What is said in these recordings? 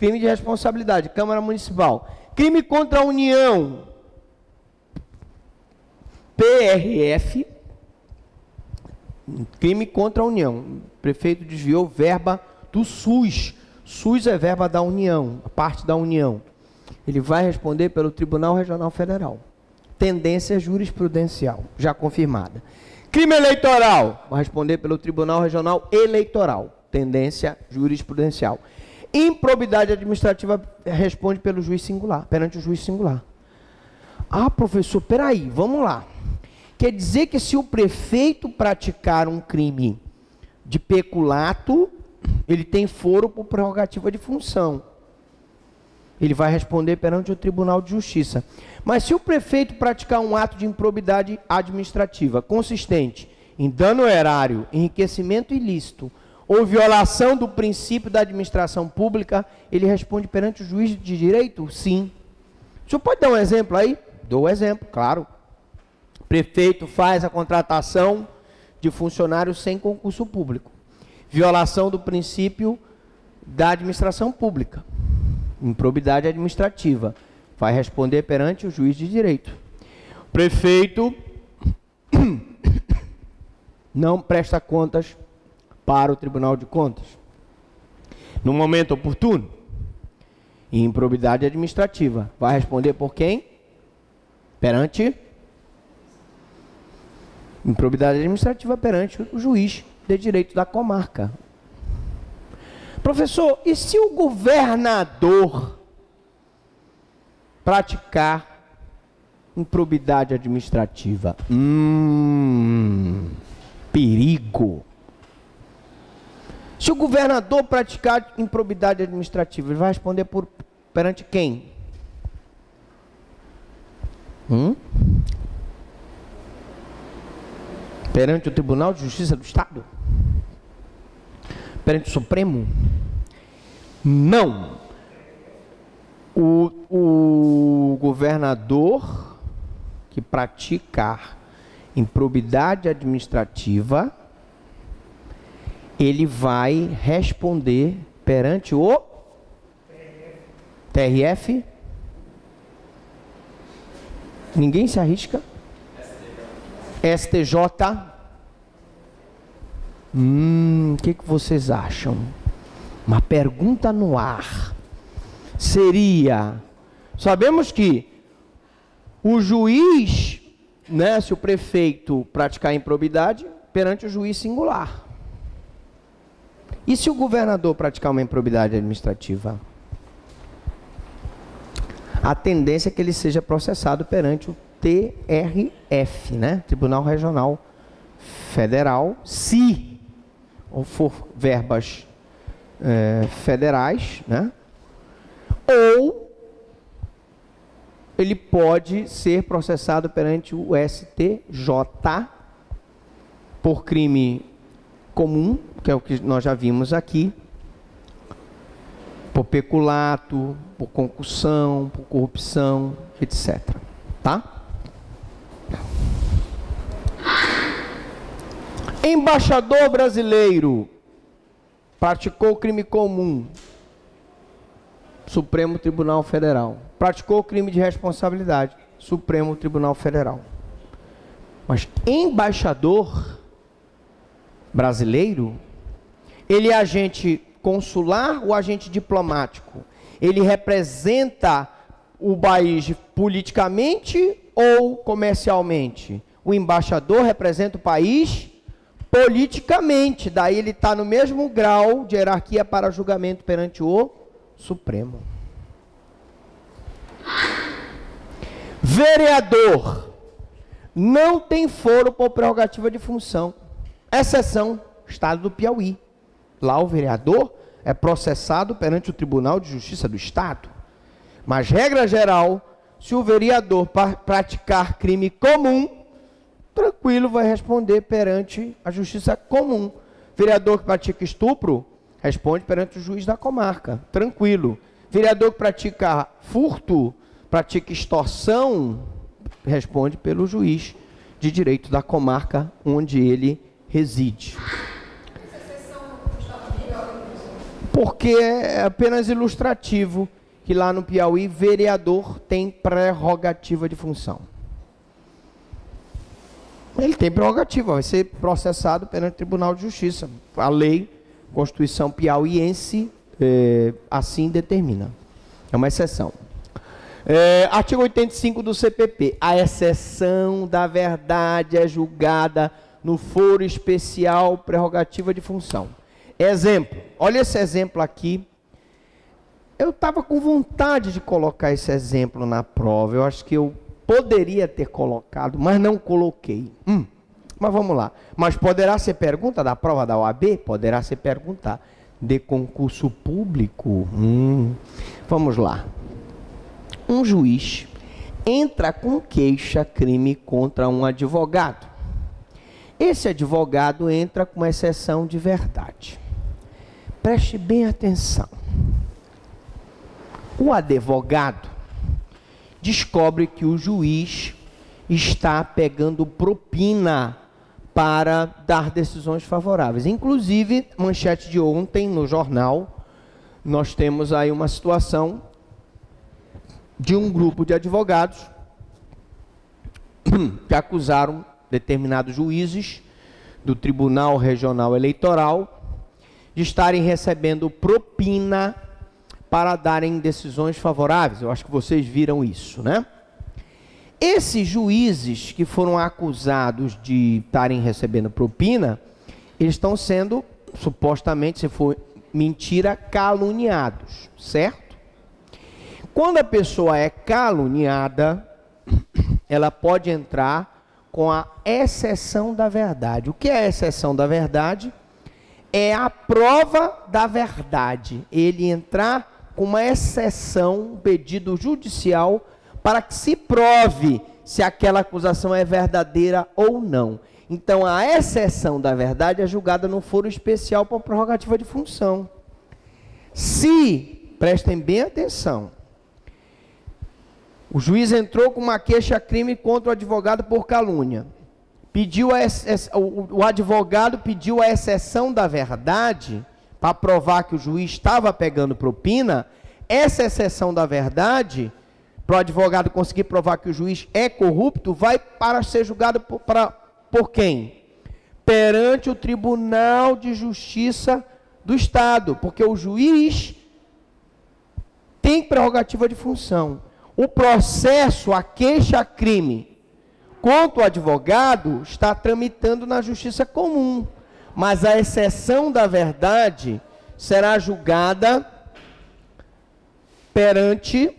Crime de responsabilidade, Câmara Municipal. Crime contra a União, PRF. Crime contra a União. O prefeito desviou verba do SUS. SUS é verba da União, a parte da União. Ele vai responder pelo Tribunal Regional Federal. Tendência jurisprudencial, já confirmada. Crime eleitoral, vai responder pelo Tribunal Regional Eleitoral. Tendência jurisprudencial. Improbidade administrativa responde pelo juiz singular, perante o juiz singular. Ah, professor, peraí, vamos lá. Quer dizer que se o prefeito praticar um crime de peculato, ele tem foro por prerrogativa de função. Ele vai responder perante o Tribunal de Justiça. Mas se o prefeito praticar um ato de improbidade administrativa consistente em dano erário, enriquecimento ilícito ou violação do princípio da administração pública, ele responde perante o juiz de direito? Sim. O senhor pode dar um exemplo aí? Dou o exemplo, claro. O prefeito faz a contratação de funcionários sem concurso público. Violação do princípio da administração pública. Improbidade administrativa. Vai responder perante o juiz de direito. O prefeito não presta contas para o Tribunal de Contas. No momento oportuno, improbidade administrativa. Vai responder por quem? Perante improbidade administrativa perante o juiz de direito da comarca. Professor, e se o governador praticar improbidade administrativa? Perigo. Se o governador praticar improbidade administrativa, ele vai responder perante quem? Perante o Tribunal de Justiça do Estado? Perante o Supremo? Não. O governador que praticar improbidade administrativa, ele vai responder perante o TRF? Ninguém se arrisca? STJ? O que vocês acham? Uma pergunta no ar. Seria, sabemos que o juiz, né, se o prefeito praticar improbidade, perante o juiz singular. E se o governador praticar uma improbidade administrativa? A tendência é que ele seja processado perante o TRF, né? Tribunal Regional Federal, se for verbas federais, né? Ou ele pode ser processado perante o STJ por crime comum, que é o que nós já vimos aqui, por peculato, por concussão, por corrupção, etc. Tá? Embaixador brasileiro praticou crime comum, Supremo Tribunal Federal. Praticou crime de responsabilidade, Supremo Tribunal Federal. Mas embaixador brasileiro, ele é agente consular ou agente diplomático? Ele representa o país politicamente ou comercialmente? O embaixador representa o país politicamente, daí ele está no mesmo grau de hierarquia para julgamento perante o Supremo. Vereador não tem foro por prerrogativa de função, exceção Estado do Piauí. Lá o vereador é processado perante o Tribunal de Justiça do Estado. Mas, regra geral, se o vereador praticar crime comum, tranquilo, vai responder perante a Justiça Comum. Vereador que pratica estupro, responde perante o juiz da comarca, tranquilo. Vereador que pratica furto, pratica extorsão, responde pelo juiz de direito da comarca onde ele reside. Porque é apenas ilustrativo que lá no Piauí, vereador tem prerrogativa de função. Ele tem prerrogativa, vai ser processado perante o Tribunal de Justiça. A lei, Constituição piauiense, assim determina. É uma exceção. Artigo 85 do CPP. A exceção da verdade é julgada no foro especial prerrogativa de função. Exemplo. Olha esse exemplo aqui. Eu estava com vontade de colocar esse exemplo na prova. Eu acho que eu poderia ter colocado, mas não coloquei. Mas vamos lá. Mas poderá ser pergunta da prova da OAB? Poderá ser pergunta de concurso público? Vamos lá. Um juiz entra com queixa-crime contra um advogado. Esse advogado entra com uma exceção de verdade. Preste bem atenção. O advogado descobre que o juiz está pegando propina para dar decisões favoráveis. Inclusive, manchete de ontem no jornal, nós temos aí uma situação de um grupo de advogados que acusaram determinados juízes do Tribunal Regional Eleitoral de estarem recebendo propina para darem decisões favoráveis. Eu acho que vocês viram isso, né? Esses juízes que foram acusados de estarem recebendo propina, eles estão sendo, supostamente, se for mentira, caluniados, certo? Quando a pessoa é caluniada, ela pode entrar com a exceção da verdade. O que é a exceção da verdade? É a prova da verdade. Ele entrar com uma exceção, um pedido judicial, para que se prove se aquela acusação é verdadeira ou não. Então, a exceção da verdade é julgada no foro especial por prerrogativa de função. Se, prestem bem atenção, o juiz entrou com uma queixa-crime contra o advogado por calúnia. O advogado pediu a exceção da verdade para provar que o juiz estava pegando propina. Essa exceção da verdade, para o advogado conseguir provar que o juiz é corrupto, vai para ser julgado por quem? Perante o Tribunal de Justiça do Estado, porque o juiz tem prerrogativa de função. O processo, a queixa-crime contra o advogado está tramitando na Justiça Comum, mas a exceção da verdade será julgada perante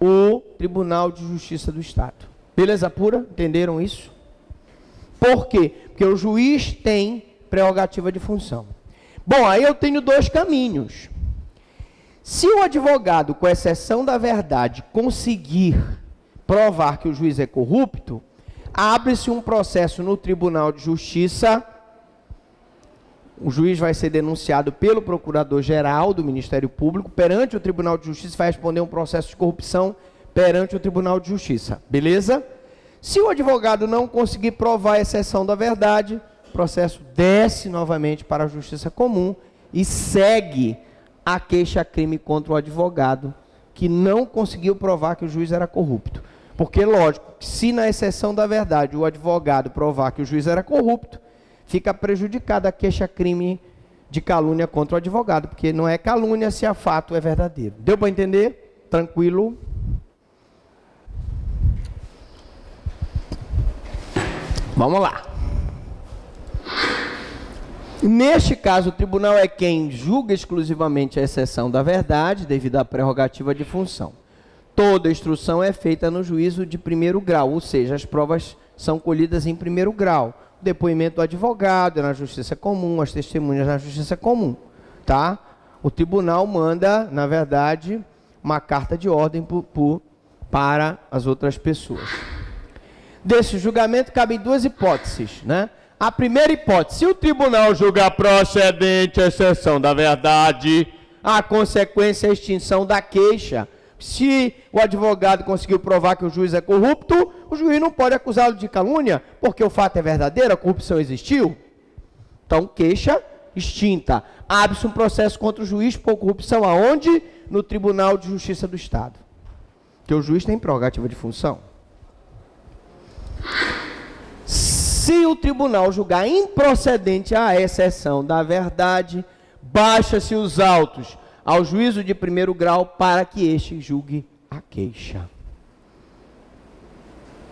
o Tribunal de Justiça do Estado. Beleza pura? Entenderam isso? Por quê? Porque o juiz tem prerrogativa de função. Bom, aí eu tenho dois caminhos. Se o advogado, com exceção da verdade, conseguir provar que o juiz é corrupto, abre-se um processo no Tribunal de Justiça. O juiz vai ser denunciado pelo Procurador-Geral do Ministério Público perante o Tribunal de Justiça, vai responder um processo de corrupção perante o Tribunal de Justiça. Beleza? Se o advogado não conseguir provar a exceção da verdade, o processo desce novamente para a Justiça Comum e segue a queixa-crime contra o advogado que não conseguiu provar que o juiz era corrupto. Porque, lógico, se na exceção da verdade o advogado provar que o juiz era corrupto, fica prejudicada a queixa-crime de calúnia contra o advogado, porque não é calúnia se a fato é verdadeiro. Deu para entender? Tranquilo? Vamos lá. Neste caso, o tribunal é quem julga exclusivamente a exceção da verdade, devido à prerrogativa de função. Toda instrução é feita no juízo de primeiro grau, ou seja, as provas são colhidas em primeiro grau. O depoimento do advogado é na Justiça Comum, as testemunhas na Justiça Comum, tá? O tribunal manda, na verdade, uma carta de ordem para as outras pessoas. Desse julgamento cabem duas hipóteses, né? A primeira hipótese, se o tribunal julgar procedente a exceção da verdade, a consequência é a extinção da queixa. Se o advogado conseguiu provar que o juiz é corrupto, o juiz não pode acusá-lo de calúnia, porque o fato é verdadeiro, a corrupção existiu. Então, queixa extinta. Abre-se um processo contra o juiz por corrupção aonde? No Tribunal de Justiça do Estado. Porque o juiz tem prerrogativa de função. Se o tribunal julgar improcedente a exceção da verdade, baixa-se os autos ao juízo de primeiro grau para que este julgue a queixa.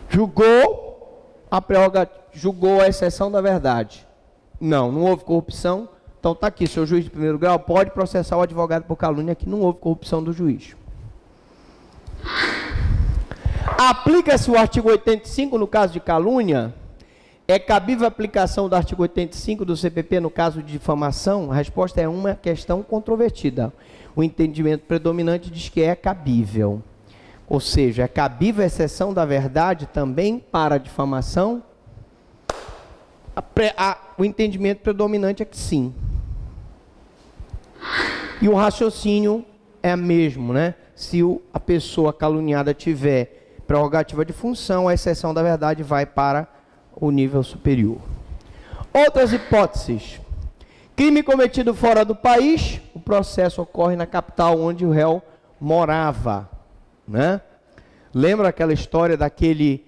Julgou a exceção da verdade. Não houve corrupção. Então está aqui, seu juiz de primeiro grau pode processar o advogado por calúnia que não houve corrupção do juiz. Aplica-se o artigo 85 no caso de calúnia? É cabível a aplicação do artigo 85 do CPP no caso de difamação? A resposta é uma questão controvertida. O entendimento predominante diz que é cabível. Ou seja, é cabível a exceção da verdade também para a difamação? O entendimento predominante é que sim. E o raciocínio é o mesmo, né? Se a pessoa caluniada tiver prerrogativa de função, a exceção da verdade vai para o nível superior. Outras hipóteses. Crime cometido fora do país, o processo ocorre na capital onde o réu morava, né? Lembra aquela história daquele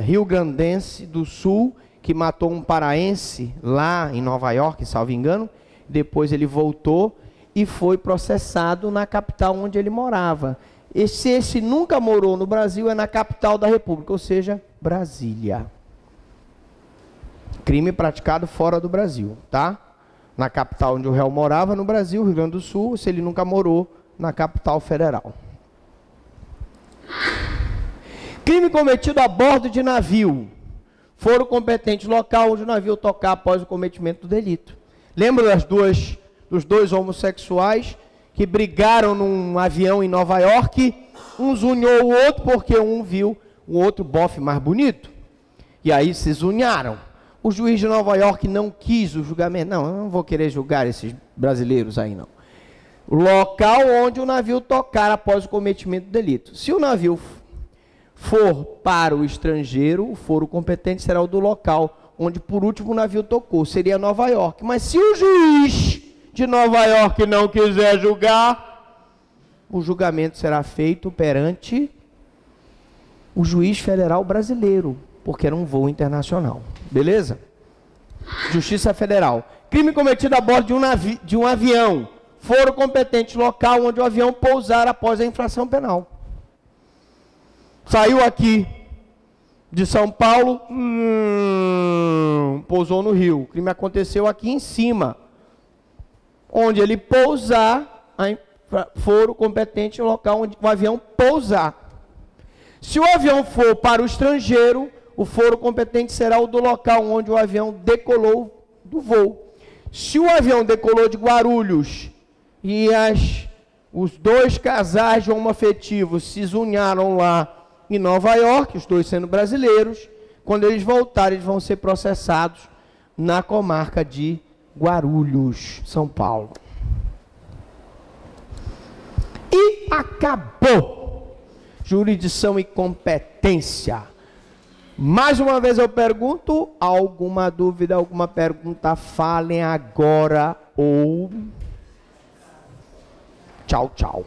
rio-grandense do sul que matou um paraense lá em Nova York, salvo engano? Depois ele voltou e foi processado na capital onde ele morava. E se esse nunca morou no Brasil, é na capital da República, ou seja, Brasília. Crime praticado fora do Brasil, tá? Na capital onde o réu morava, no Brasil, Rio Grande do Sul, se ele nunca morou na capital federal. Crime cometido a bordo de navio. Foro competente local onde o navio tocar após o cometimento do delito. Lembra dos dois homossexuais que brigaram num avião em Nova York? Um zunhou o outro porque um viu o outro bofe mais bonito. E aí se zunharam. O juiz de Nova York não quis o julgamento. Não, eu não vou querer julgar esses brasileiros aí, não. O local onde o navio tocar após o cometimento do delito. Se o navio for para o estrangeiro, o foro competente será o do local onde por último o navio tocou. Seria Nova York. Mas se o juiz de Nova York não quiser julgar, o julgamento será feito perante o juiz federal brasileiro, porque era um voo internacional. Beleza? Justiça Federal. Crime cometido a bordo de um avião. Foro competente local onde o avião pousar após a infração penal. Saiu aqui de São Paulo, pousou no Rio. O crime aconteceu aqui em cima. Onde ele pousar, foro competente local onde o avião pousar. Se o avião for para o estrangeiro, o foro competente será o do local onde o avião decolou do voo. Se o avião decolou de Guarulhos e os dois casais de homoafetivos se zunharam lá em Nova York, os dois sendo brasileiros, quando eles voltarem, eles vão ser processados na comarca de Guarulhos, São Paulo. E acabou. Jurisdição e competência. Mais uma vez eu pergunto, alguma dúvida, alguma pergunta, falem agora ou tchau, tchau.